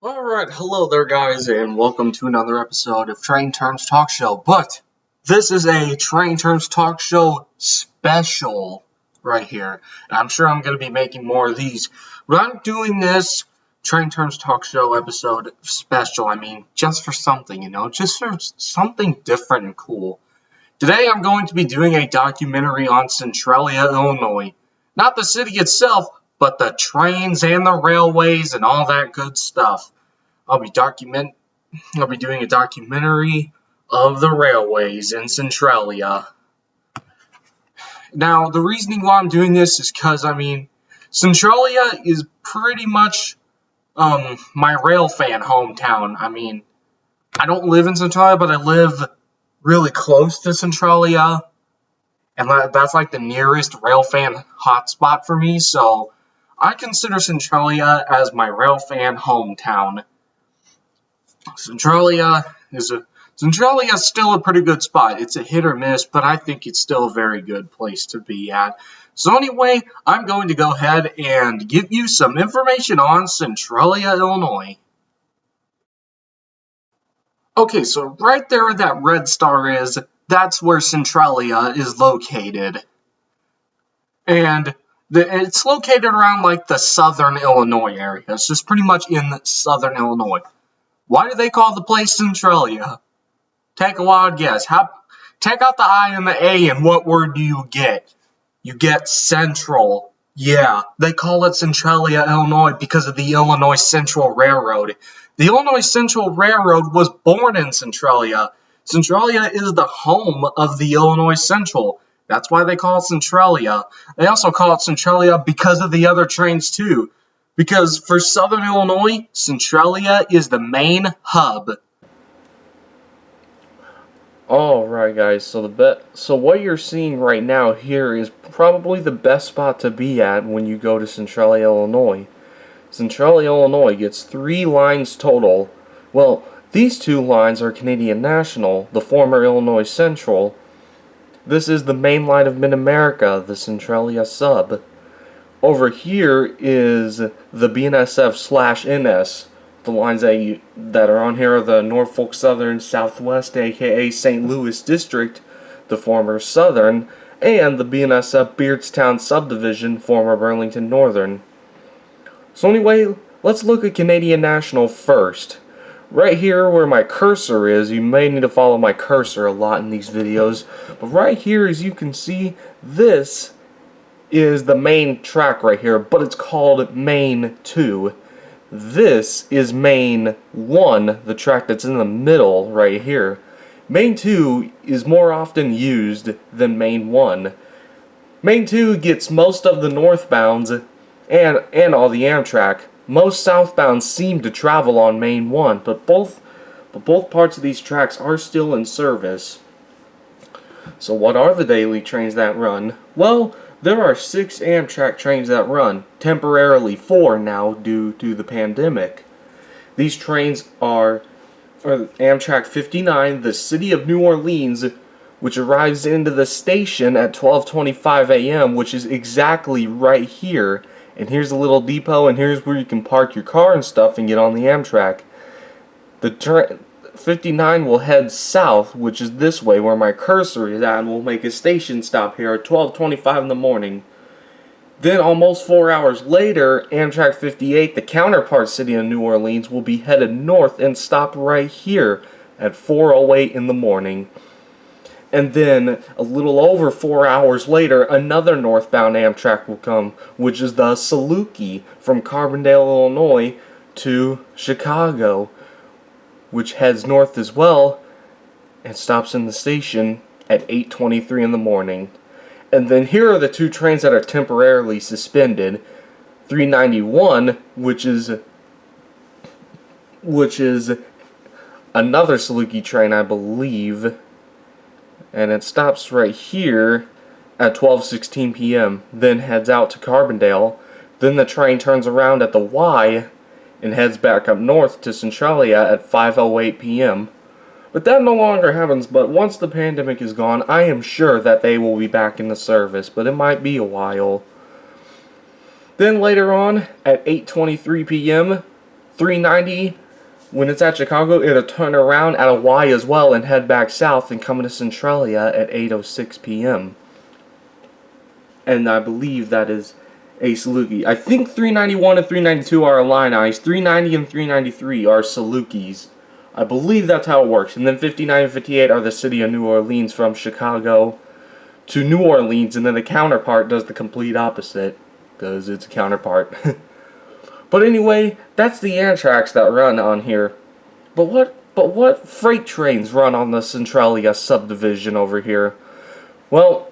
Alright, hello there guys, and welcome to another episode of Train Terms Talk Show. But this is a Train Terms Talk Show special right here. And I'm sure I'm going to be making more of these. But I'm doing this Train Terms Talk Show episode special, just for something, just for something different and cool. Today I'm going to be doing a documentary on Centralia, Illinois. Not the city itself, but the trains and the railways and all that good stuff. I'll be doing a documentary of the railways in Centralia. Now, the reasoning why I'm doing this is because, Centralia is pretty much my rail fan hometown. I don't live in Centralia, but I live really close to Centralia. And that's like the nearest rail fan hotspot for me, so I consider Centralia as my rail fan hometown. Centralia is still a pretty good spot. It's a hit or miss, but I think it's still a very good place to be at. So anyway, I'm going to go ahead and give you some information on Centralia, Illinois. Okay, so right there where that red star is, that's where Centralia is located. And it's located around like the southern Illinois area. It's just pretty much in southern Illinois. Why do they call the place Centralia? Take a wild guess. Take out the I and the A, and what word do you get? You get central. Yeah, they call it Centralia, Illinois because of the Illinois Central Railroad. The Illinois Central Railroad was born in Centralia. Centralia is the home of the Illinois Central. That's why they call it Centralia. They also call it Centralia because of the other trains too. Because for Southern Illinois, Centralia is the main hub. Alright guys, so what you're seeing right now here is probably the best spot to be at when you go to Centralia, Illinois. Centralia, Illinois gets 3 lines total. Well, these 2 lines are Canadian National, the former Illinois Central. This is the main line of Mid-America, the Centralia sub. Over here is the BNSF/NS. The lines that are on here are the Norfolk Southern Southwest, aka St. Louis District, the former Southern, and the BNSF Beardstown Subdivision, former Burlington Northern. So anyway, let's look at Canadian National first. Right here where my cursor is, you may need to follow my cursor a lot in these videos, but right here, as you can see, this is the main track right here, but it's called Main 2. This is Main 1, the track that's in the middle right here. Main 2 is more often used than Main 1. Main 2 gets most of the northbounds and all the Amtrak. Most southbounds seem to travel on Main 1, but both parts of these tracks are still in service. So what are the daily trains that run? Well, there are 6 Amtrak trains that run, temporarily 4 now due to the pandemic. These trains are Amtrak 59, the City of New Orleans, which arrives into the station at 12:25 a.m., which is exactly right here. And here's a little depot, and here's where you can park your car and stuff and get on the Amtrak. The 59 will head south, which is this way where my cursor is at, and we'll make a station stop here at 12:25 in the morning. Then almost 4 hours later, Amtrak 58, the counterpart city of New Orleans, will be headed north and stop right here at 4:08 in the morning. And then a little over 4 hours later, another northbound Amtrak will come, which is the Saluki from Carbondale, Illinois to Chicago, which heads north as well and stops in the station at 8:23 in the morning. And then here are the 2 trains that are temporarily suspended. 391, which is another Saluki train, I believe, and it stops right here at 12:16 p.m. then heads out to Carbondale. Then the train turns around at the Y and heads back up north to Centralia at 5:08 p.m. But that no longer happens, but once the pandemic is gone, I am sure that they will be back in the service, but it might be a while. Then later on, at 8:23 p.m., 390, when it's at Chicago, it'll turn around at a Y as well and head back south and come into Centralia at 8:06 p.m. And I believe that is a Saluki. I think 391 and 392 are Illini's. 390 and 393 are Salukis. I believe that's how it works. And then 59 and 58 are the city of New Orleans from Chicago to New Orleans. And then the counterpart does the complete opposite because it's a counterpart. But anyway, that's the Amtrak's that run on here. But what freight trains run on the Centralia subdivision over here? Well,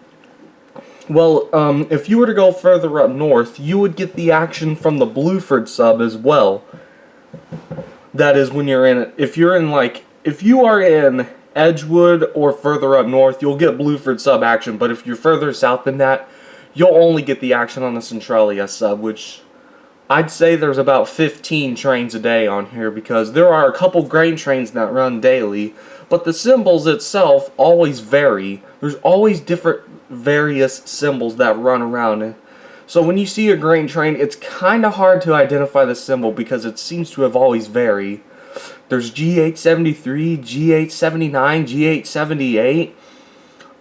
if you were to go further up north, you would get the action from the Blueford sub as well. That is when you're in, if you are in Edgewood or further up north, you'll get Blueford sub action, but if you're further south than that, you'll only get the action on the Centralia sub, which I'd say there's about 15 trains a day on here, because there are a couple grain trains that run daily, but the symbols itself always vary. There's always different various symbols that run around. So when you see a grain train, it's kind of hard to identify the symbol because it seems to have always varied. There's G873, G879,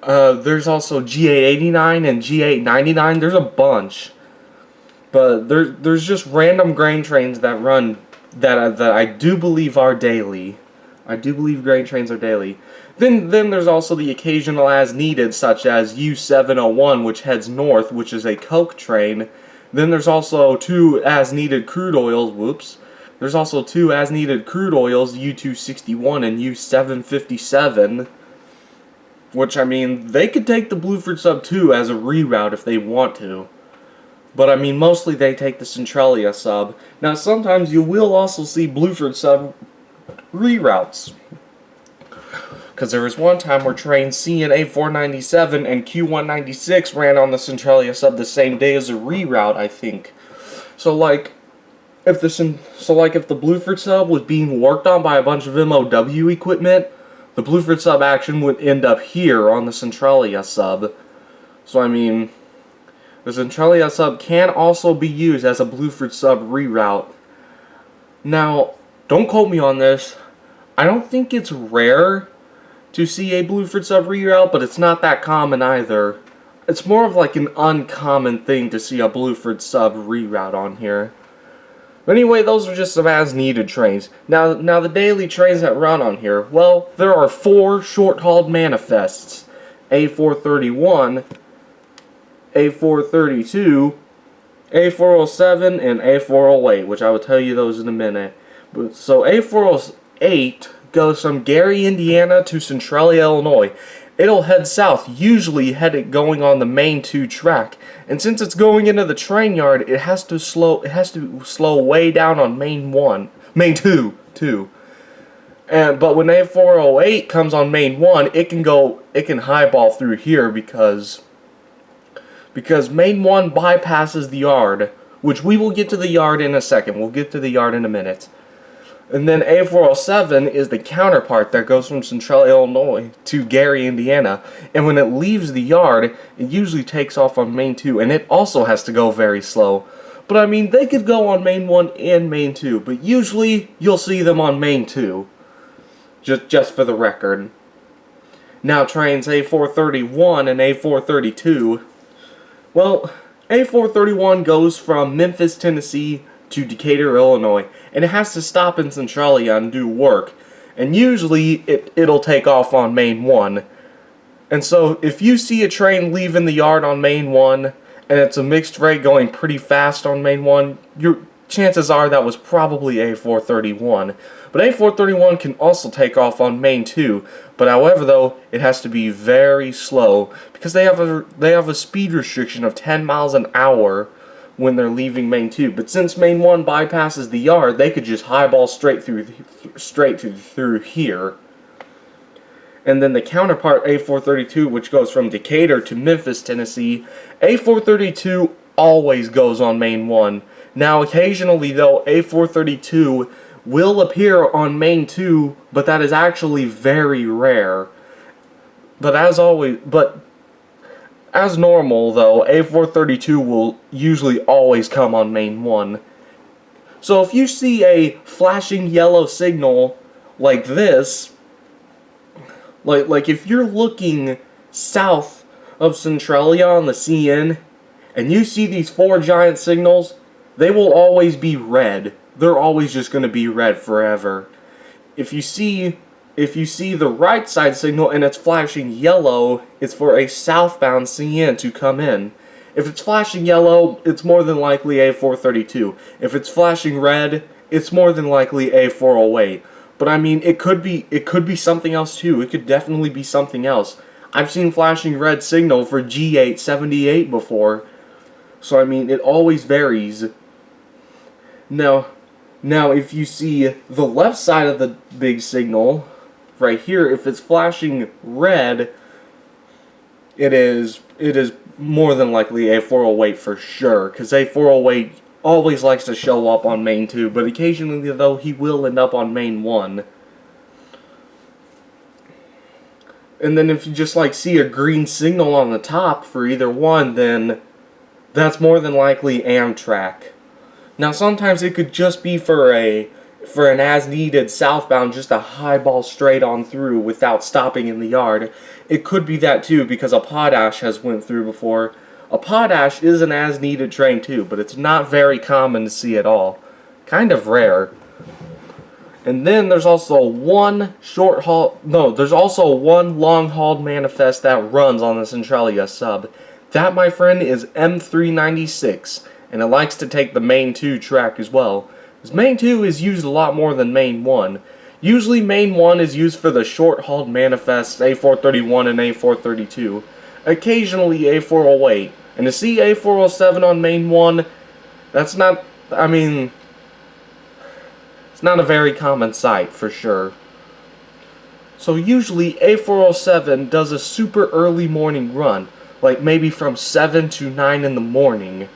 G878. There's also G889 and G899. There's a bunch. But there's just random grain trains that run that I do believe are daily. I do believe grain trains are daily. Then there's also the occasional as needed, such as U701, which heads north, which is a coke train. Then there's also two as needed crude oils. Whoops. There's also two as needed crude oils, U261 and U757. Which, I mean, they could take the Blueford sub 2 as a reroute if they want to. But I mean, mostly they take the Centralia sub. Now, sometimes you will also see Blueford sub reroutes. Because there was one time where trains CNA 497 and Q196 ran on the Centralia sub the same day as a reroute, I think. So like, if the Blueford sub was being worked on by a bunch of MOW equipment, the Blueford sub action would end up here on the Centralia sub. So I mean, the Centralia sub can also be used as a Blueford sub reroute. Now, don't quote me on this. I don't think it's rare to see a Blueford sub reroute, but it's not that common either. It's more of like an uncommon thing to see a Blueford sub reroute on here. But anyway, those are just some as-needed trains. Now the daily trains that run on here, well, there are 4 short-hauled manifests. A431, A432, A407, and A408, which I will tell you those in a minute. So A408 goes from Gary, Indiana to Centralia, Illinois. It'll head south, usually going on the main 2 track. And since it's going into the train yard, it has to slow way down on main 2. But when A408 comes on main 1, it can highball through here because main 1 bypasses the yard, which we will get to the yard in a second. We'll get to the yard in a minute. And then A407 is the counterpart that goes from Centralia, Illinois to Gary, Indiana. And when it leaves the yard, it usually takes off on main 2, and it also has to go very slow. But I mean, they could go on main 1 and main 2, but usually you'll see them on main 2. Just for the record. Now trains A431 and A432. Well, A431 goes from Memphis, Tennessee to Decatur, Illinois, and it has to stop in Centralia and do work. And usually it'll take off on main 1. And so if you see a train leaving the yard on main 1 and it's a mixed rate going pretty fast on main 1, your chances are that was probably A431. But A431 can also take off on main 2. But however though, it has to be very slow because they have a speed restriction of 10 miles an hour when they're leaving main 2. But since main 1 bypasses the yard, they could just highball straight through here. And then the counterpart A432, which goes from Decatur to Memphis, Tennessee, A432 always goes on main 1. Now occasionally though, A432 will appear on main 2, but that is actually very rare. But as normal though, A432 will usually always come on main 1. So if you see a flashing yellow signal like this, like if you're looking south of Centralia on the CN and you see these 4 giant signals, they will always be red. They're always just going to be red forever. If you see the right side signal and it's flashing yellow, it's for a southbound CN to come in. If it's flashing yellow, it's more than likely A432. If it's flashing red, it's more than likely A408. But I mean, it could be something else too. It could definitely be something else. I've seen flashing red signal for G878 before. So I mean, it always varies. Now if you see the left side of the big signal, right here, if it's flashing red, it is more than likely A408 for sure, because A408 always likes to show up on main 2, but occasionally though he will end up on main 1. And then if you just like see a green signal on the top for either one, then that's more than likely Amtrak. Now sometimes it could just be for an as-needed southbound, just a highball straight on through without stopping in the yard. It could be that too, because a potash has went through before. A potash is an as-needed train too, but it's not very common to see at all. Kind of rare. And then there's also one long-hauled manifest that runs on the Centralia sub. That, my friend, is M396, and it likes to take the main 2 track as well. Because main 2 is used a lot more than main 1. Usually main 1 is used for the short-hauled manifests A431 and A432. Occasionally A408. And to see A407 on main 1, that's not, I mean, it's not a very common sight for sure. So usually A407 does a super early morning run, like maybe from 7 to 9 in the morning.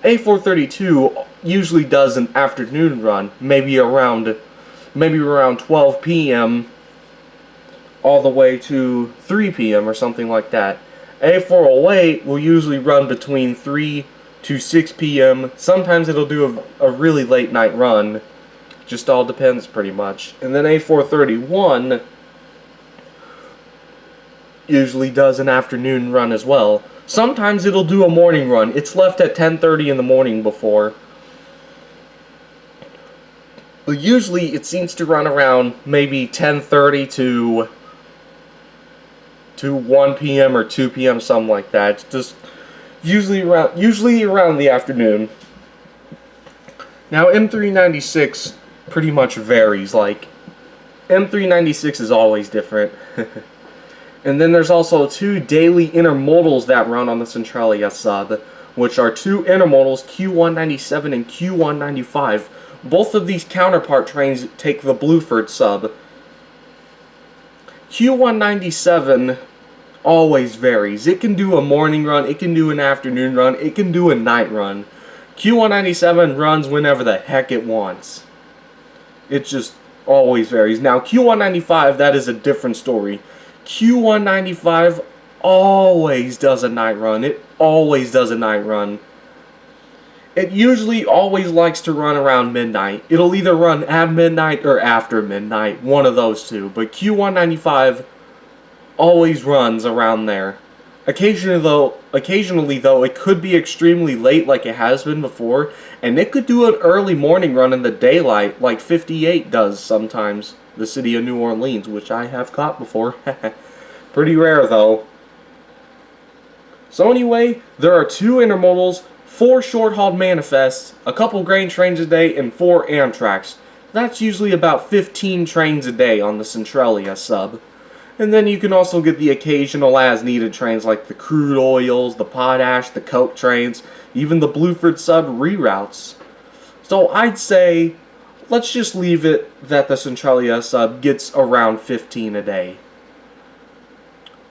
A432 usually does an afternoon run, maybe around 12 p.m. all the way to 3 p.m. or something like that. A408 will usually run between 3 to 6 p.m. Sometimes it'll do a really late night run. Just all depends pretty much. And then A431 usually does an afternoon run as well. Sometimes it'll do a morning run. It's left at 10:30 in the morning before. But usually it seems to run around maybe 10:30 to 1 p.m. or 2 p.m. something like that. Just usually around the afternoon. Now M396 pretty much varies. Like M396 is always different. And then there's also 2 daily intermodals that run on the Centralia sub, which are 2 intermodals, Q197 and Q195. Both of these counterpart trains take the Blueford sub. Q197 always varies. It can do a morning run, it can do an afternoon run, it can do a night run. Q197 runs whenever the heck it wants. It just always varies. Now Q195, that is a different story. Q195 always does a night run. It always does a night run. It usually always likes to run around midnight. It'll either run at midnight or after midnight, one of those two. But Q195 always runs around there. Occasionally though, it could be extremely late like it has been before, and it could do an early morning run in the daylight like 58 does sometimes. The city of New Orleans, which I have caught before. Pretty rare though. So anyway, there are 2 intermodals, 4 short-hauled manifests, a couple grain trains a day, and 4 Amtraks. That's usually about 15 trains a day on the Centralia sub. And then you can also get the occasional as-needed trains like the crude oils, the potash, the coke trains, even the Blueford sub reroutes. So I'd say, let's just leave it that the Centralia sub gets around 15 a day.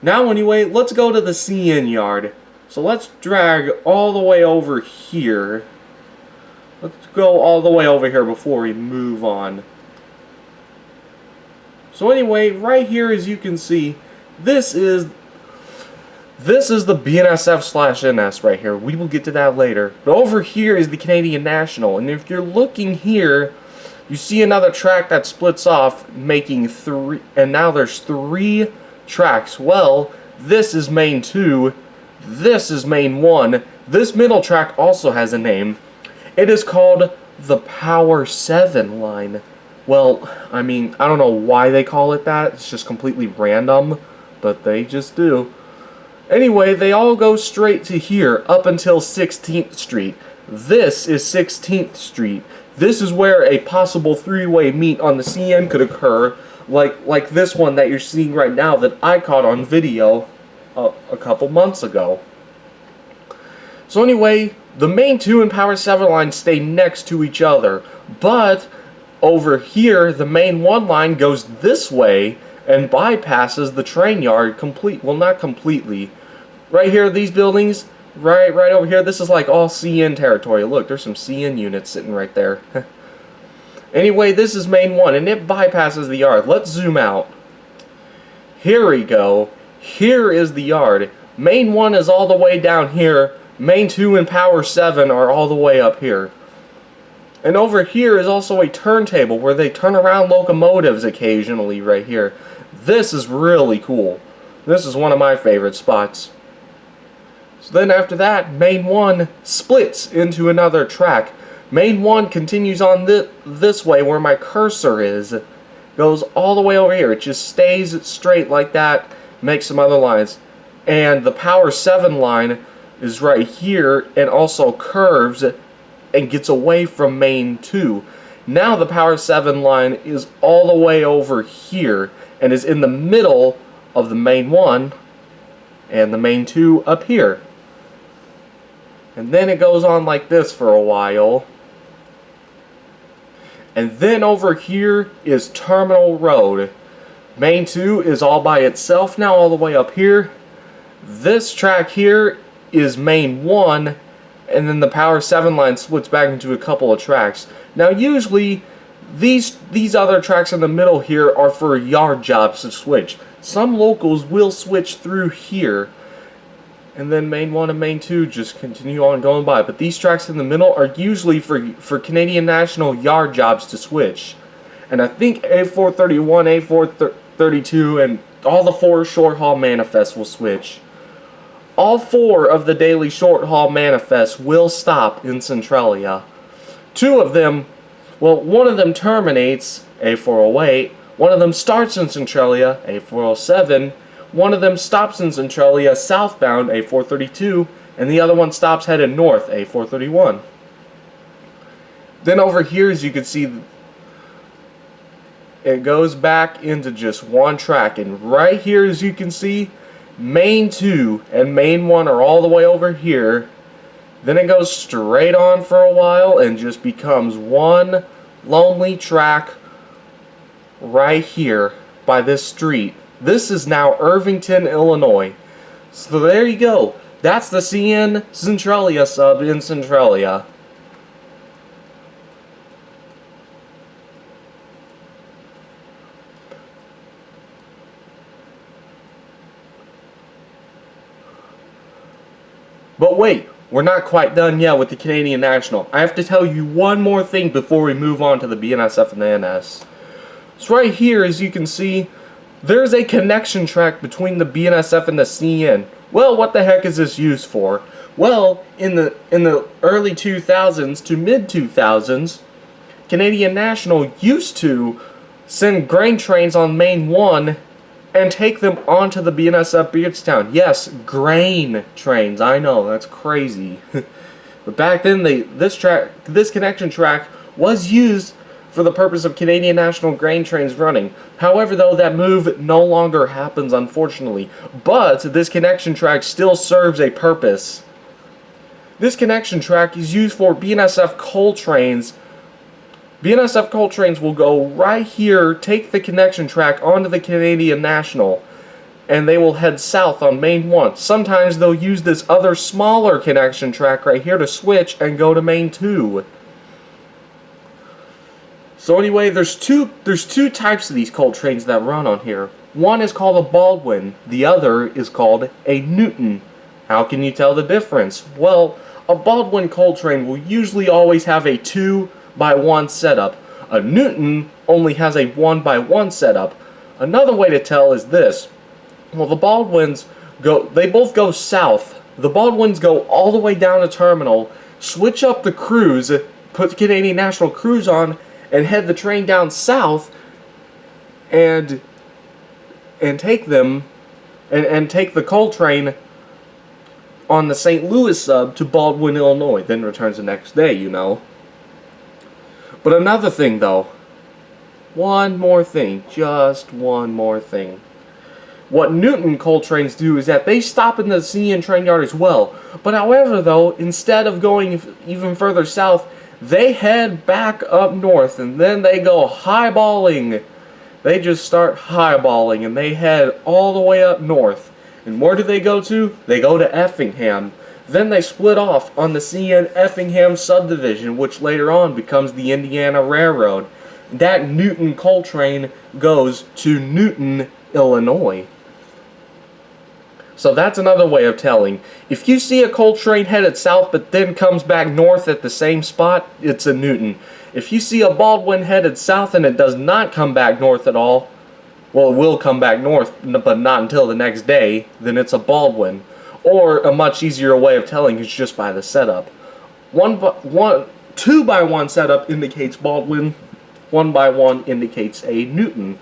Now anyway, let's go to the CN yard. So let's drag all the way over here. Let's go all the way over here before we move on. So anyway, right here as you can see, this is This is the BNSF/NS right here. We will get to that later. But over here is the Canadian National. And if you're looking here, you see another track that splits off, making 3. And now there's 3 tracks. Well, this is Main 2. This is Main 1. This middle track also has a name. It is called the Power 7 line. Well, I mean, I don't know why they call it that. It's just completely random. But they just do. Anyway, they all go straight to here, up until 16th Street. This is 16th Street. This is where a possible 3-way meet on the CN could occur, like this one that you're seeing right now that I caught on video a couple months ago. So anyway, the Main 2 and Power 7 lines stay next to each other, but over here, the Main 1 line goes this way and bypasses the train yard well, not completely. Right here, these buildings, right over here, this is like all CN territory. Look, there's some CN units sitting right there. Anyway, this is Main 1, and it bypasses the yard. Let's zoom out. Here we go. Here is the yard. Main 1 is all the way down here. Main 2 and Power 7 are all the way up here. And over here is also a turntable where they turn around locomotives occasionally right here. This is really cool. This is one of my favorite spots. So then after that, Main 1 splits into another track. Main 1 continues on this way where my cursor is. Goes all the way over here. It just stays straight like that. Makes some other lines. And the Power 7 line is right here and also curves and gets away from Main 2. Now the Power 7 line is all the way over here and is in the middle of the Main 1 and the Main 2 up here. And then it goes on like this for a while. And then over here is Terminal Road. Main 2 is all by itself now all the way up here. This track here is Main 1, and then the Power 7 line splits back into a couple of tracks. Now usually these other tracks in the middle here are for yard jobs to switch. Some locals will switch through here, and then Main 1 and Main 2 just continue on going by. But these tracks in the middle are usually for Canadian National yard jobs to switch. And I think A431, A432, and all the 4 short haul manifests will switch. All 4 of the daily short haul manifests will stop in Centralia. 2 of them, well, one of them terminates, A408, one of them starts in Centralia, A407, one of them stops in Centralia southbound, A432, and the other one stops headed north, A431. Then over here, as you can see, it goes back into just one track, and right here, as you can see, Main 2 and Main 1 are all the way over here. Then it goes straight on for a while and just becomes one lonely track right here by this street. This is now Irvington, Illinois. So there you go. That's the CN Centralia sub in Centralia. But wait, we're not quite done yet with the Canadian National. I have to tell you one more thing before we move on to the BNSF and the NS. So right here, as you can see, there's a connection track between the BNSF and the CN. Well, what the heck is this used for? Well, in the early 2000s to mid 2000s, Canadian National used to send grain trains on Main 1 and take them onto the BNSF Beardstown. Yes, grain trains. I know, that's crazy. But back then, this connection track was used for the purpose of Canadian National grain trains running. However, though, that move no longer happens, unfortunately. But this connection track still serves a purpose. This connection track is used for BNSF coal trains. BNSF coal trains will go right here, take the connection track onto the Canadian National, and they will head south on Main 1. Sometimes they'll use this other smaller connection track right here to switch and go to Main 2. So anyway, there's two types of these coal trains that run on here. One is called a Baldwin, the other is called a Newton. How can you tell the difference? Well, a Baldwin coal train will usually always have a 2x1 setup. A Newton only has a 1x1 setup. Another way to tell is this. Well, the Baldwins they both go south. The Baldwins go all the way down to terminal, switch up the crews, put the Canadian National crews on, and head the train down south, and take them, and take the coal train on the St. Louis sub to Baldwin, Illinois, then returns the next day, you know. But another thing, though. One more thing. Just one more thing. What Newton coal trains do is that they stop in the CN train yard as well. But however, though, instead of going even further south, they head back up north, and then they go highballing. They just start highballing, and they head all the way up north. And where do they go to? They go to Effingham. Then they split off on the CN Effingham subdivision, which later on becomes the Indiana Railroad. That Newton coal train goes to Newton, Illinois. So that's another way of telling. If you see a coal train headed south but then comes back north at the same spot, it's a Newton. If you see a Baldwin headed south and it does not come back north at all, well, it will come back north, but not until the next day, then it's a Baldwin. Or a much easier way of telling is just by the setup. 2x1 setup indicates Baldwin, 1x1 indicates a Newton.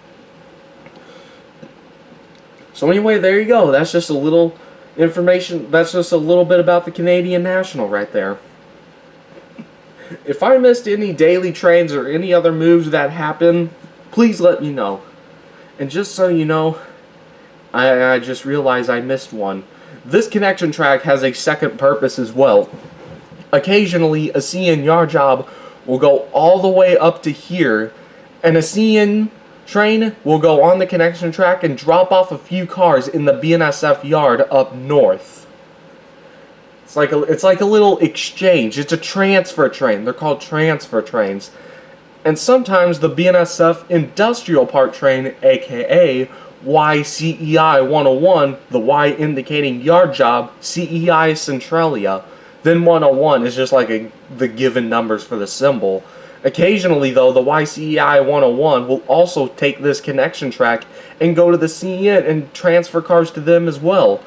So anyway, there you go. That's just a little information, that's just a little bit about the Canadian National right there. If I missed any daily trains or any other moves that happen, please let me know. And just so you know, I just realized I missed one. This connection track has a second purpose as well. Occasionally, a CN yard job will go all the way up to here, and a CN train will go on the connection track and drop off a few cars in the BNSF yard up north. It's like a little exchange. It's a transfer train. They're called transfer trains. And sometimes the BNSF Industrial Park train, aka YCEI 101, the Y indicating yard job, CEI Centralia. Then 101 is just like the given numbers for the symbol. Occasionally, though, the YCEI 101 will also take this connection track and go to the CN and transfer cars to them as well.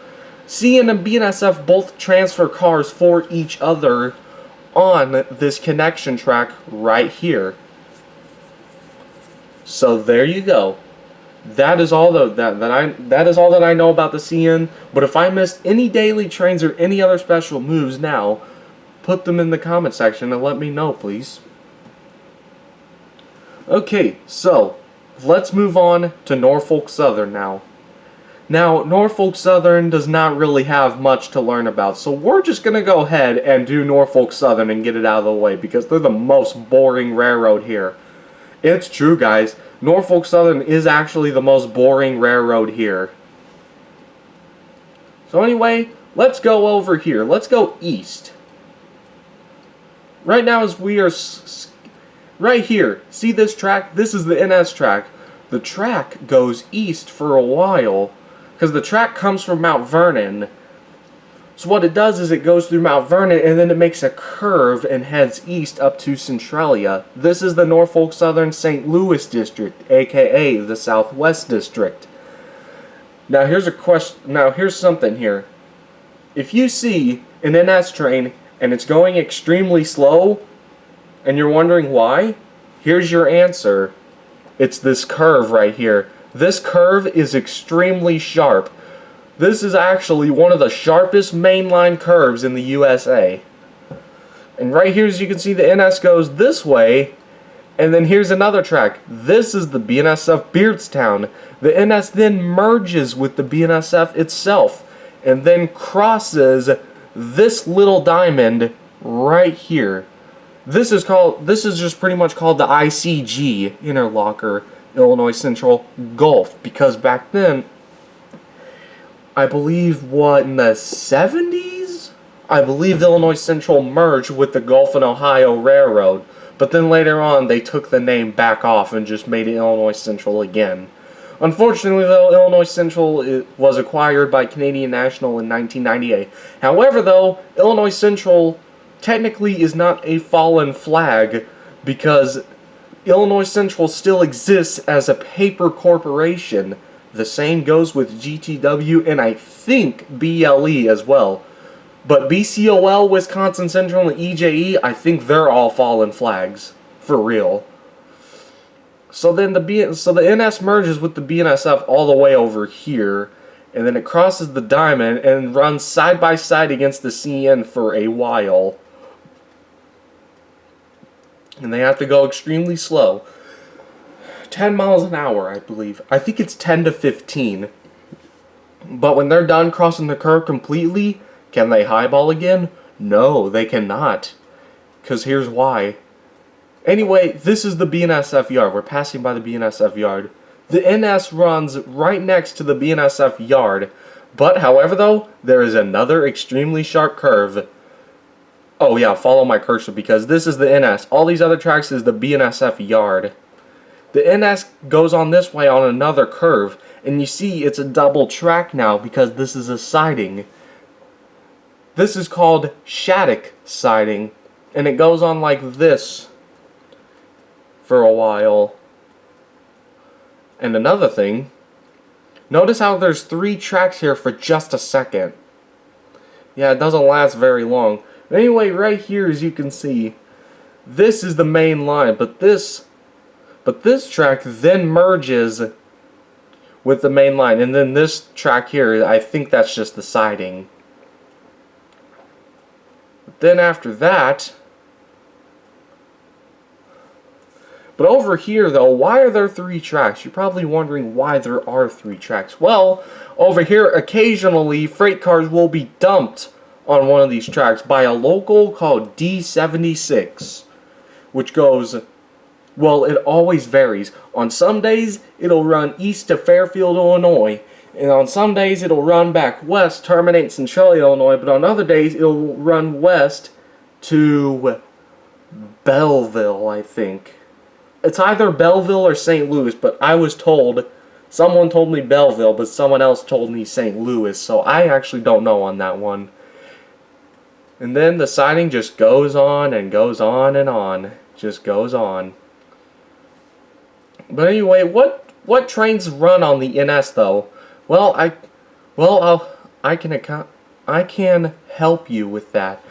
CN and BNSF both transfer cars for each other on this connection track right here. So there you go. That is all that is all that I know about the CN. But if I missed any daily trains or any other special moves now, put them in the comment section and let me know, please. Okay, so let's move on to Norfolk Southern now. Now, Norfolk Southern does not really have much to learn about, so we're just going to go ahead and do Norfolk Southern and get it out of the way, because they're the most boring railroad here. It's true, guys. Norfolk Southern is actually the most boring railroad here. So anyway, let's go over here. Let's go east. Right now, as we are right here, see this track? This is the NS track. The track goes east for a while, because the track comes from Mount Vernon. So what it does is it goes through Mount Vernon and then it makes a curve and heads east up to Centralia. This is the Norfolk Southern St. Louis district, aka the Southwest district. Now here's a question. Now here's something here. If you see an NS train and it's going extremely slow and you're wondering why, here's your answer. It's this curve right here. This curve is extremely sharp. This is actually one of the sharpest mainline curves in the USA. And right here, as you can see, the NS goes this way, and then here's another track. This is the BNSF Beardstown. The NS then merges with the BNSF itself, and then crosses this little diamond right here. This is just pretty much called the ICG, Interlocker Illinois Central Gulf, because back then, I believe, in the 70s? I believe Illinois Central merged with the Gulf and Ohio Railroad, but then later on they took the name back off and just made it Illinois Central again. Unfortunately, though, Illinois Central was acquired by Canadian National in 1998. However, though, Illinois Central technically is not a fallen flag because Illinois Central still exists as a paper corporation. The same goes with GTW and I think BLE as well. But BCOL, Wisconsin Central, and EJE, I think they're all fallen flags. For real. So then the NS merges with the BNSF all the way over here, and then it crosses the diamond and runs side by side against the CN for a while. And they have to go extremely slow. 10 miles an hour, I believe. I think it's 10 to 15. But when they're done crossing the curve completely, can they highball again? No, they cannot. Because here's why. Anyway, this is the BNSF yard. We're passing by the BNSF yard. The NS runs right next to the BNSF yard. But, however, though, there is another extremely sharp curve. Oh yeah, follow my cursor because this is the NS. All these other tracks is the BNSF yard. The NS goes on this way on another curve. And you see it's a double track now because this is a siding. This is called Shattuck siding. And it goes on like this for a while. And another thing, notice how there's 3 tracks here for just a second. Yeah, it doesn't last very long. But anyway, right here, as you can see, this is the main line, but this track then merges with the main line, and then this track here, I think that's just the siding. But then after that, but over here though, why are there 3 tracks? You're probably wondering why there are 3 tracks. Well, over here occasionally freight cars will be dumped on one of these tracks by a local called D76, which goes, well, it always varies. On some days it'll run east to Fairfield, Illinois, and on some days it'll run back west, terminate Centralia, Illinois, but on other days it'll run west to Belleville, I think. It's either Belleville or St. Louis, but I was told, someone told me Belleville, but someone else told me St. Louis, so I actually don't know on that one. And then the siding just goes on and goes on and on. Just goes on. But anyway, what trains run on the NS though? Well, I can help you with that.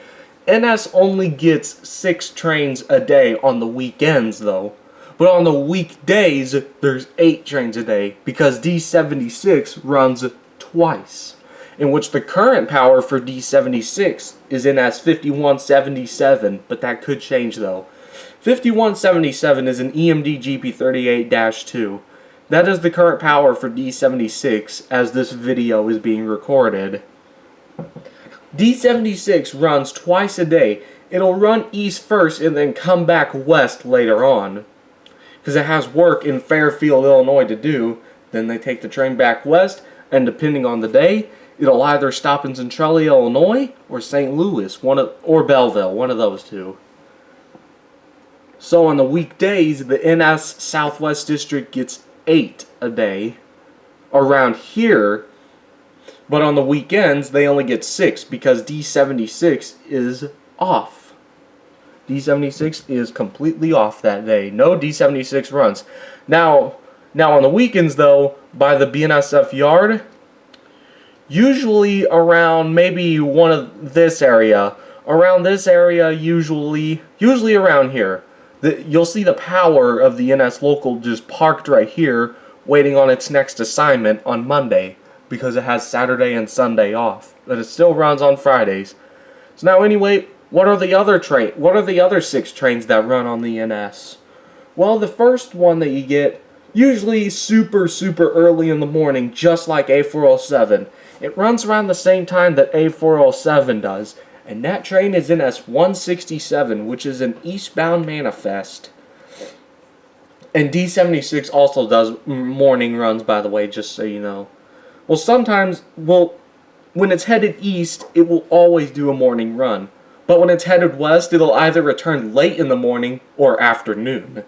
NS only gets 6 trains a day on the weekends though. But on the weekdays, there's 8 trains a day because D76 runs twice, in which the current power for D76 is NS 5177, but that could change though. 5177 is an EMD GP38-2. That is the current power for D76 as this video is being recorded. D76 runs twice a day. It'll run east first and then come back west later on, because it has work in Fairfield, Illinois to do. Then they take the train back west, and depending on the day, it'll either stop in Centralia, Illinois, or St. Louis, or Belleville, one of those two. So on the weekdays, the NS Southwest District gets 8 a day around here, but on the weekends, they only get 6 because D76 is off. D76 is completely off that day. No D76 runs. Now on the weekends though, by the BNSF yard, usually around maybe one of this area. Around this area, usually around here. You'll see the power of the NS local just parked right here, waiting on its next assignment on Monday, because it has Saturday and Sunday off. But it still runs on Fridays. So now anyway, what are the other 6 trains that run on the NS? Well, the first one that you get, usually super early in the morning, just like A407. It runs around the same time that A407 does, and that train is NS 167, which is an eastbound manifest. And D76 also does morning runs, by the way, just so you know. Well, sometimes, when it's headed east, it will always do a morning run. But when it's headed west, it'll either return late in the morning or afternoon.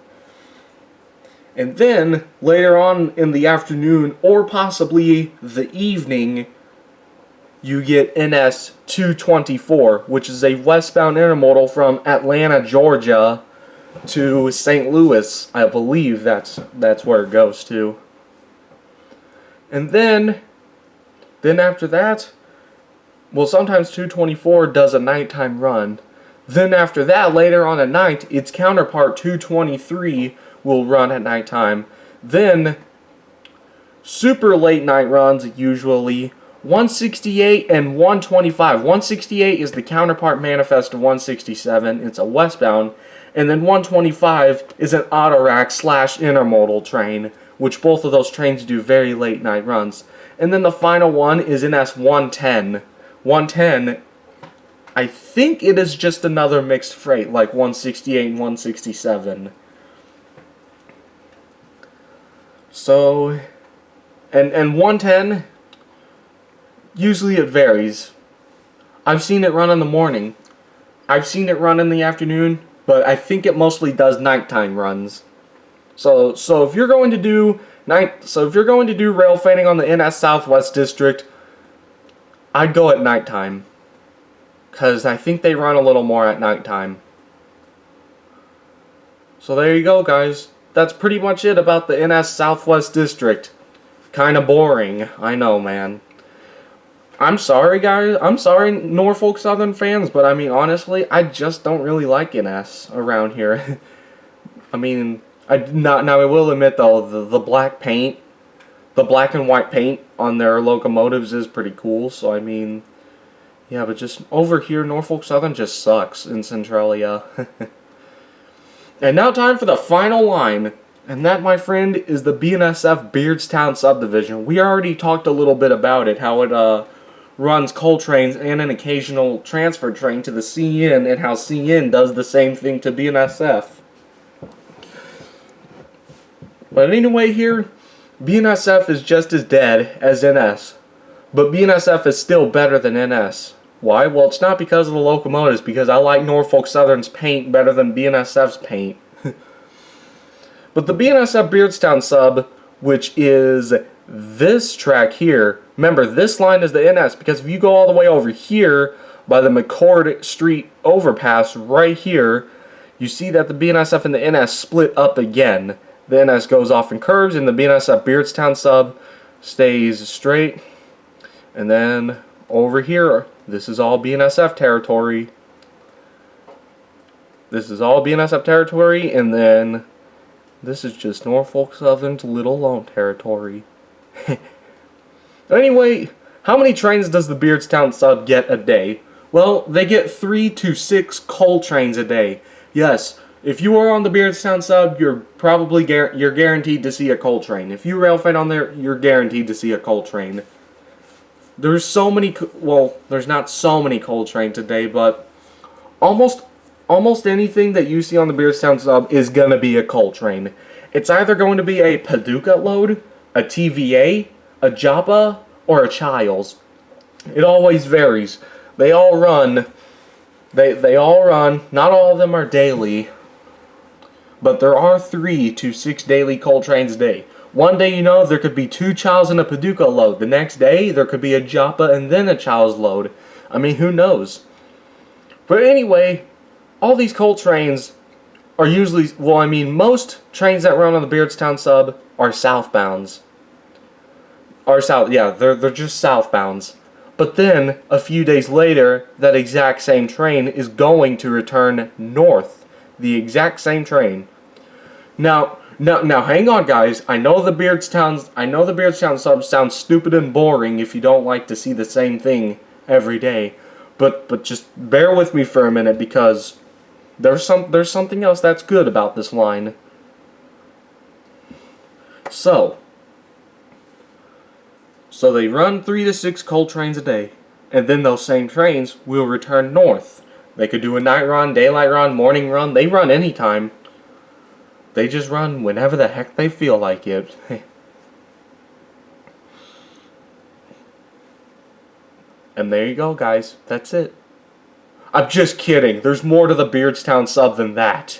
And then, later on in the afternoon, or possibly the evening, you get NS 224, which is a westbound intermodal from Atlanta, Georgia to St. Louis. I believe that's where it goes to. And then after that, well, sometimes 224 does a nighttime run. Then after that, later on at night, its counterpart 223 will run at nighttime. Then super late night runs, usually 168 and 125. 168 is the counterpart manifest of 167. It's a westbound. And then 125 is an autorack / intermodal train, which both of those trains do very late night runs. And then the final one is NS 110. 110, I think it is just another mixed freight like 168 and 167. So, and 110, usually it varies. I've seen it run in the morning. I've seen it run in the afternoon, but I think it mostly does nighttime runs. So if you're going to do rail freighting on the NS Southwest District, I'd go at nighttime, because I think they run a little more at nighttime. So there you go, guys. That's pretty much it about the NS Southwest District. Kinda boring, I know, man. I'm sorry, guys. I'm sorry, Norfolk Southern fans, but I mean, honestly, I just don't really like NS around here. I mean, now I will admit, though, the black paint, the black and white paint on their locomotives is pretty cool, so I mean, yeah, but just over here, Norfolk Southern just sucks in Centralia. And now time for the final line, and that, my friend, is the BNSF Beardstown subdivision. We already talked a little bit about it, how it runs coal trains and an occasional transfer train to the CN, and how CN does the same thing to BNSF. But anyway here, BNSF is just as dead as NS. But BNSF is still better than NS. Why? Well, it's not because of the locomotives, because I like Norfolk Southern's paint better than BNSF's paint. But the BNSF Beardstown sub, which is this track here, remember, this line is the NS, because if you go all the way over here by the McCord Street overpass right here, you see that the BNSF and the NS split up again. The NS goes off in curves, and the BNSF Beardstown sub stays straight. And then over here, this is all BNSF territory. This is all BNSF territory, and then this is just Norfolk Southern's little lone territory. Anyway, how many trains does the Beardstown sub get a day? Well, they get 3 to 6 coal trains a day. Yes, if you are on the Beardstown sub, you're probably you're guaranteed to see a coal train. If you rail freight on there, you're guaranteed to see a coal train. There's so many, well, there's not so many coal trains today, but almost anything that you see on the Beardstown sub is gonna be a coal train. It's either going to be a Paducah load, a TVA, a Joppa, or a Childs. It always varies. They all run. They all run. Not all of them are daily, but there are 3 to 6 daily coal trains a day. One day, there could be 2 Childs and a Paducah load. The next day, there could be a Joppa and then a Childs load. I mean, who knows? But anyway, all these coal trains are usually, well, I mean, most trains that run on the Beardstown sub are southbounds. They're just southbounds. But then, a few days later, that exact same train is going to return north. The exact same train. Now, hang on, guys. I know the Beardstown sub sounds stupid and boring if you don't like to see the same thing every day. But just bear with me for a minute, because there's something else that's good about this line. So they run 3 to 6 coal trains a day, and then those same trains will return north. They could do a night run, daylight run, morning run. They run anytime. They just run whenever the heck they feel like it. And there you go, guys. That's it. I'm just kidding. There's more to the Beardstown sub than that.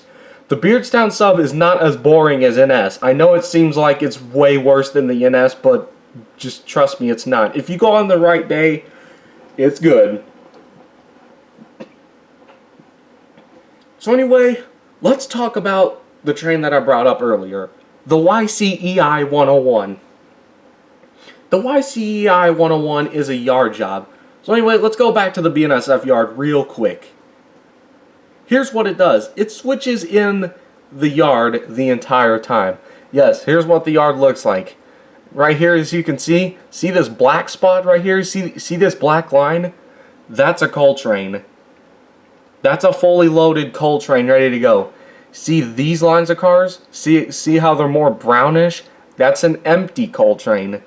The Beardstown sub is not as boring as NS. I know it seems like it's way worse than the NS, but just trust me, it's not. If you go on the right day, it's good. So anyway, let's talk about the train that I brought up earlier, the YCEI 101. The YCEI 101 is a yard job. So anyway, let's go back to the BNSF yard real quick. Here's what it does. It switches in the yard the entire time. Yes, here's what the yard looks like. Right here, as you can see this black spot right here? See this black line? That's a coal train. That's a fully loaded coal train ready to go. See these lines of cars? See how they're more brownish? That's an empty coal train.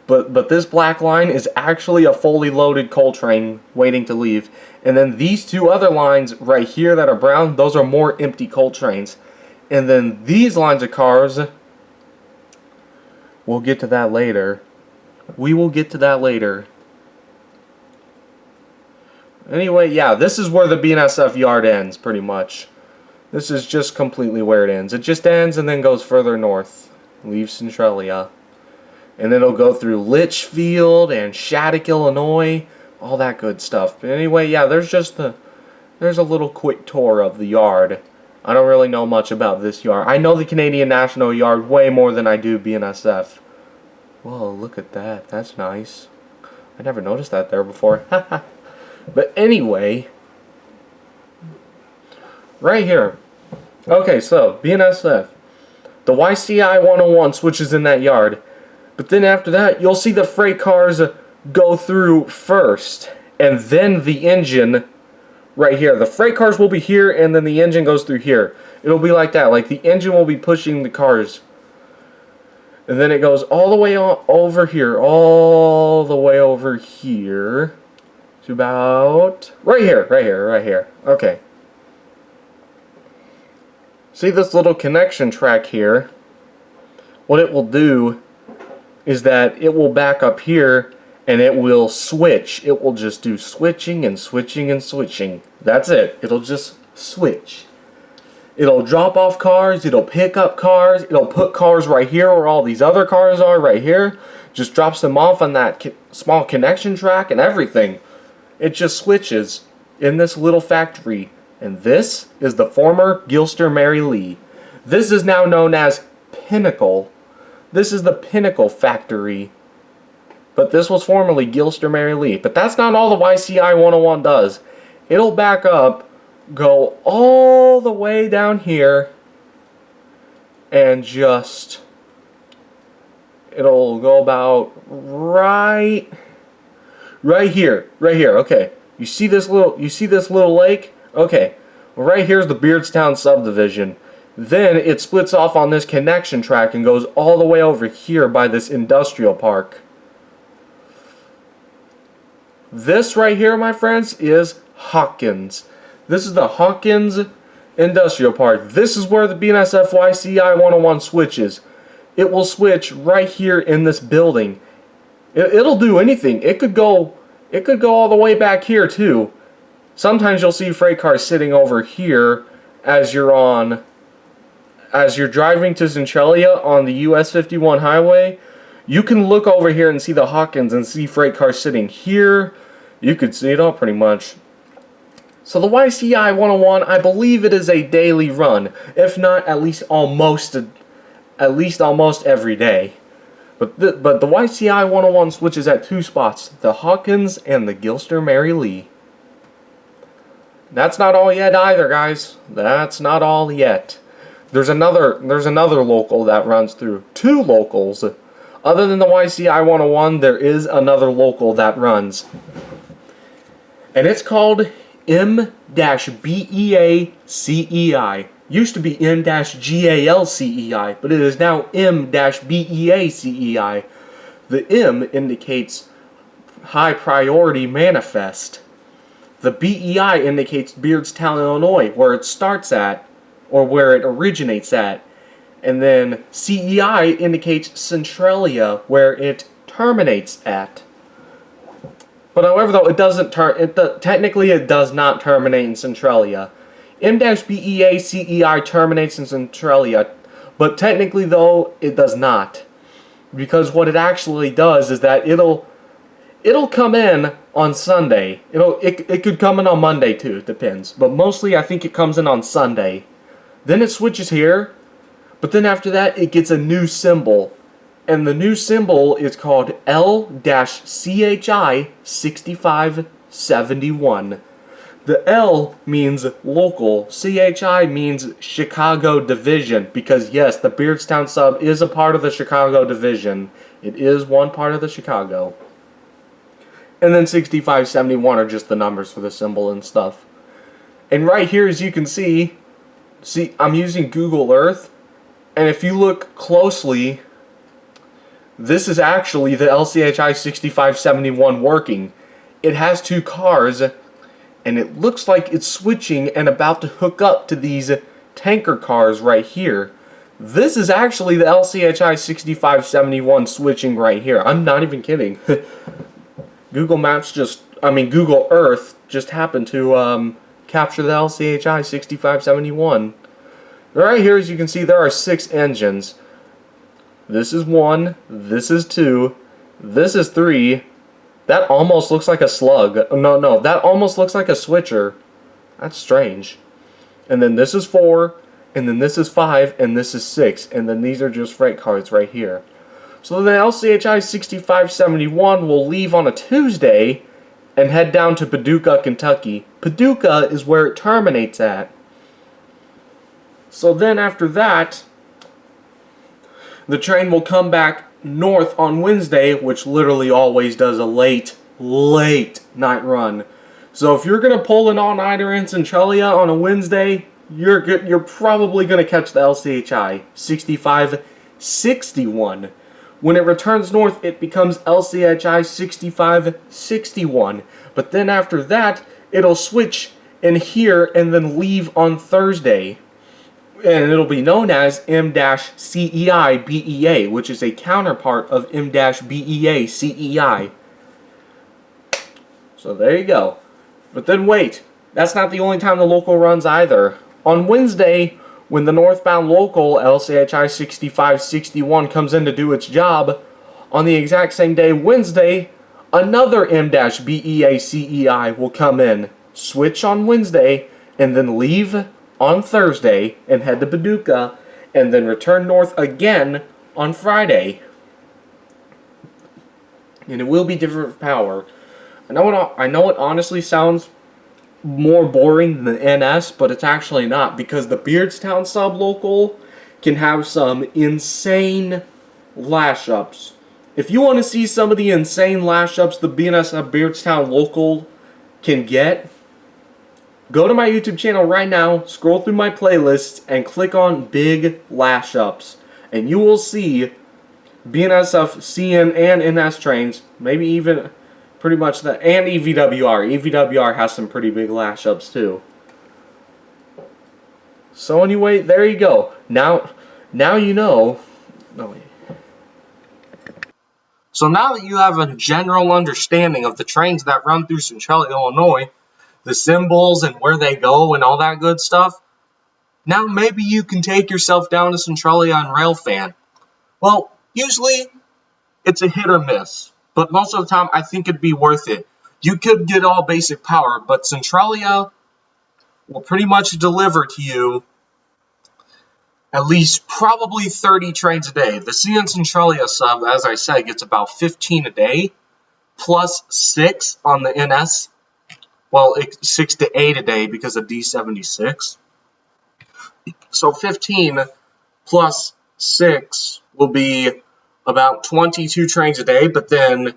But this black line is actually a fully loaded coal train waiting to leave. And then these two other lines right here that are brown, those are more empty coal trains. And then these lines of cars, we'll get to that later. We will get to that later. Anyway, yeah, this is where the BNSF yard ends, pretty much. This is just completely where it ends. It just ends and then goes further north. Leaves Centralia. And then it'll go through Litchfield and Shattuck, Illinois. All that good stuff. But anyway, yeah, there's a little quick tour of the yard. I don't really know much about this yard. I know the Canadian National Yard way more than I do BNSF. Whoa, look at that. That's nice. I never noticed that there before. But anyway, right here. Okay, so BNSF. The YCI 101 switches in that yard. But then after that, you'll see the freight cars go through first. And then the engine right here. The freight cars will be here, and then the engine goes through here. It'll be like that. Like the engine will be pushing the cars. And then it goes all the way over here. All the way over here. To about right here. Okay. See this little connection track here? What it will do is that it will back up here and it will switch. It will just do switching and switching and switching. That's it. It'll just switch. It'll drop off cars. It'll pick up cars. It'll put cars right here where all these other cars are right here. Just drops them off on that small connection track and everything. It just switches in this little factory. And this is the former Gilster Mary Lee. This is now known as Pinnacle. This is the Pinnacle factory. But this was formerly Gilster Mary Lee. But that's not all the YCI 101 does. It'll back up, go all the way down here, and just, it'll go about right here. Okay. You see this little lake? Okay. Well, right here's the Beardstown subdivision. Then it splits off on this connection track and goes all the way over here by this industrial park. This right here, my friends, is Hawkins. This is the Hawkins Industrial Park. This is where the BNSF YCI 101 switches. It will switch right here in this building. It'll do anything. It could go all the way back here too. Sometimes you'll see freight cars sitting over here as you're driving to Centralia on the US 51 highway. You can look over here and see the Hawkins and see freight cars sitting here. You could see it all pretty much. So the YCI 101, I believe it is a daily run, if not at least almost every day. But the YCI 101 switches at two spots, the Hawkins and the Gilster Mary Lee. That's not all yet either, guys. That's not all yet. There's another local that runs through. Two locals. Other than the YCI 101, there is another local that runs. And it's called M-BEA-CEI. Used to be M-GAL-CEI, but it is now M-BEA-CEI. The M indicates High Priority Manifest. The BEI indicates Beardstown, Illinois, where it starts at, or where it originates at. And then CEI indicates Centralia, where it terminates at. But however, though, technically it does not terminate in Centralia. M-BEA CEI terminates in Centralia, but technically though it does not, because what it actually does is that it'll come in on Sunday. It could come in on Monday too, it depends, but mostly I think it comes in on Sunday. Then it switches here, but then after that it gets a new symbol, and the new symbol is called L-CHI 6571. The L means local, CHI means Chicago Division, because yes, the Beardstown sub is a part of the Chicago Division. It is one part of the Chicago. And then 6571 are just the numbers for the symbol and stuff. And right here, as you can see, I'm using Google Earth, and if you look closely, this is actually the LCHI 6571 working. It has two cars, and it looks like it's switching and about to hook up to these tanker cars right here. This is actually the LCHI 6571 switching right here. I'm not even kidding. Google Earth just happened to capture the LCHI 6571. Right here, as you can see, there are 6 engines. This is 1, this is 2, this is 3. That almost looks like a slug. No, that almost looks like a switcher. That's strange. And then this is 4, and then this is 5, and this is 6, and then these are just freight cars right here. So the LCHI 6571 will leave on a Tuesday and head down to Paducah, Kentucky. Paducah is where it terminates at. So then after that, the train will come back north on Wednesday, which literally always does a late night run. So if you're going to pull an all-nighter in Centralia on a Wednesday, you're probably going to catch the LCHI 6561. When it returns north, it becomes LCHI 6561. But then after that, it'll switch in here and then leave on Thursday. And it'll be known as M-CEI BEA, which is a counterpart of M-BEA CEI. So there you go. But then wait, that's not the only time the local runs either. On Wednesday, when the northbound local LCHI 6561 comes in to do its job, on the exact same day, Wednesday, another M-BEA CEI will come in, switch on Wednesday, and then leave on Thursday and head to Paducah, and then return north again on Friday. And it will be different power. I know it honestly sounds more boring than NS, but it's actually not, because the Beardstown sub-local can have some insane lash-ups. If you want to see some of the insane lash-ups the BNSF Beardstown local can get, go to my YouTube channel right now, scroll through my playlists, and click on Big Lash-Ups, and you will see BNSF, CN, and NS trains, maybe even pretty much that, and EVWR. EVWR has some pretty big lash-ups too. So anyway, there you go. Now you know. No, wait. So now that you have a general understanding of the trains that run through Centralia, Illinois, the symbols and where they go and all that good stuff, now maybe you can take yourself down to Centralia on Railfan. Well, usually it's a hit or miss, but most of the time I think it'd be worth it. You could get all basic power, but Centralia will pretty much deliver to you at least probably 30 trains a day. The CN Centralia sub, as I said, gets about 15 a day, plus 6 on the NS. Well, 6 to 8 a day because of D76. So 15 plus 6 will be about 22 trains a day, but then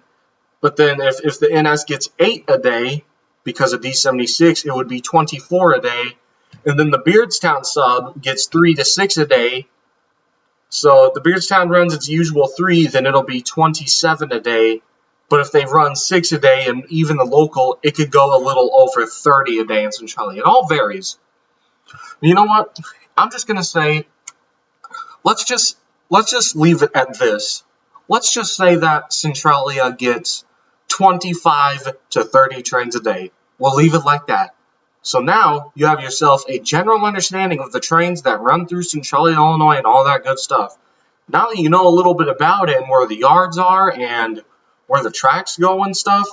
if the NS gets 8 a day because of D76, it would be 24 a day. And then the Beardstown sub gets 3 to 6 a day. So if the Beardstown runs its usual 3, then it'll be 27 a day. But if they run 6 a day, and even the local, it could go a little over 30 a day in Centralia. It all varies. You know what? I'm just going to say, let's just leave it at this. Let's just say that Centralia gets 25 to 30 trains a day. We'll leave it like that. So now you have yourself a general understanding of the trains that run through Centralia, Illinois, and all that good stuff. Now that you know a little bit about it and where the yards are and where the tracks go and stuff,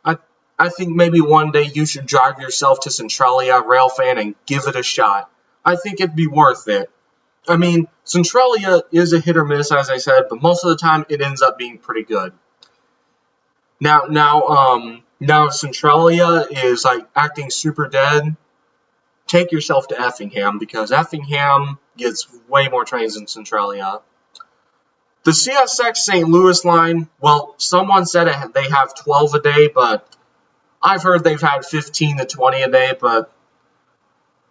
I think maybe one day you should drive yourself to Centralia, Railfan, and give it a shot. I think it'd be worth it. I mean, Centralia is a hit or miss, as I said, but most of the time it ends up being pretty good. Now Centralia is like acting super dead. Take yourself to Effingham, because Effingham gets way more trains than Centralia. The CSX St. Louis line, well, someone said they have 12 a day, but I've heard they've had 15 to 20 a day, but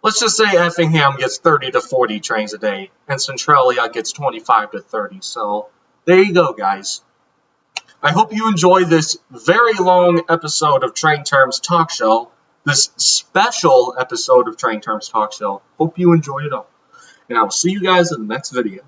let's just say Effingham gets 30 to 40 trains a day, and Centralia gets 25 to 30, so there you go, guys. I hope you enjoyed this very long episode of Train Terms Talk Show, this special episode of Train Terms Talk Show. Hope you enjoyed it all, and I will see you guys in the next video.